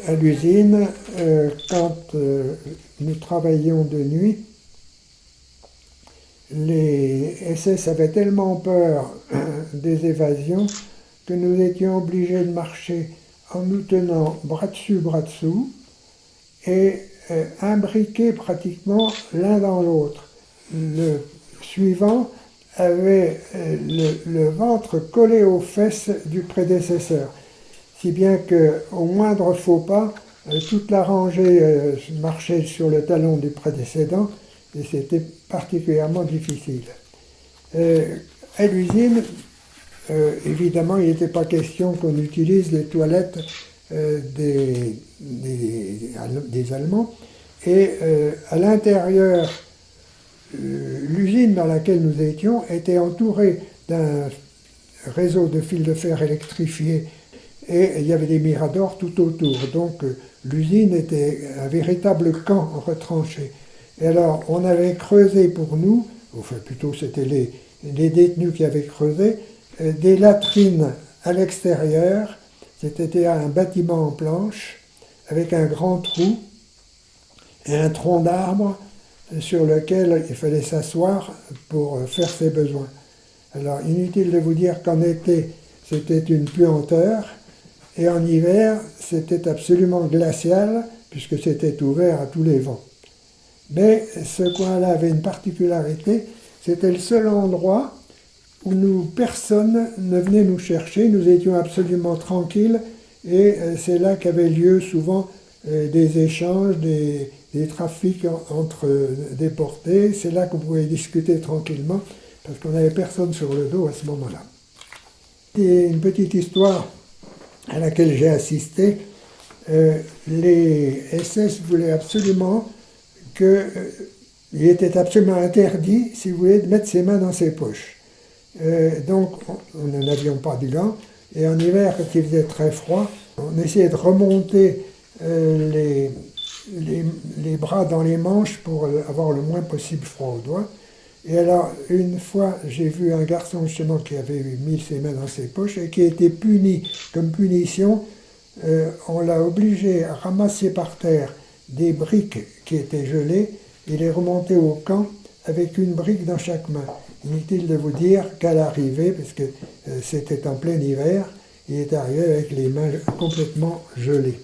à l'usine, quand nous travaillions de nuit, les SS avaient tellement peur des évasions que nous étions obligés de marcher en nous tenant bras dessus, bras dessous, et imbriqués pratiquement l'un dans l'autre. Le suivant avait le ventre collé aux fesses du prédécesseur, si bien qu'au moindre faux pas, toute la rangée marchait sur le talon du précédent, et c'était particulièrement difficile. À l'usine, évidemment, il n'était pas question qu'on utilise les toilettes des Allemands, et à l'intérieur, l'usine dans laquelle nous étions était entourée d'un réseau de fils de fer électrifiés, et il y avait des miradors tout autour. Donc l'usine était un véritable camp retranché. Et alors on avait creusé pour nous, enfin plutôt c'était les détenus qui avaient creusé, des latrines à l'extérieur. C'était un bâtiment en planche avec un grand trou et un tronc d'arbre sur lequel il fallait s'asseoir pour faire ses besoins. Alors inutile de vous dire qu'en été c'était une puanteur, et en hiver c'était absolument glacial puisque c'était ouvert à tous les vents. Mais ce coin-là avait une particularité, c'était le seul endroit où personne ne venait nous chercher, nous étions absolument tranquilles, et c'est là qu'avaient lieu souvent des échanges, des trafics entre déportés, c'est là qu'on pouvait discuter tranquillement, parce qu'on n'avait personne sur le dos à ce moment-là. Et une petite histoire à laquelle j'ai assisté, les SS voulaient absolument il était absolument interdit, si vous voulez, de mettre ses mains dans ses poches. Donc, nous n'avions pas de gants, et en hiver, quand il faisait très froid, on essayait de remonter les bras dans les manches pour avoir le moins possible froid aux doigts. Et alors, une fois, j'ai vu un garçon justement qui avait mis ses mains dans ses poches et qui a été puni. Comme punition, on l'a obligé à ramasser par terre des briques qui étaient gelées et les remonter au camp avec une brique dans chaque main. Inutile de vous dire qu'à l'arrivée, puisque c'était en plein hiver, il est arrivé avec les mains complètement gelées.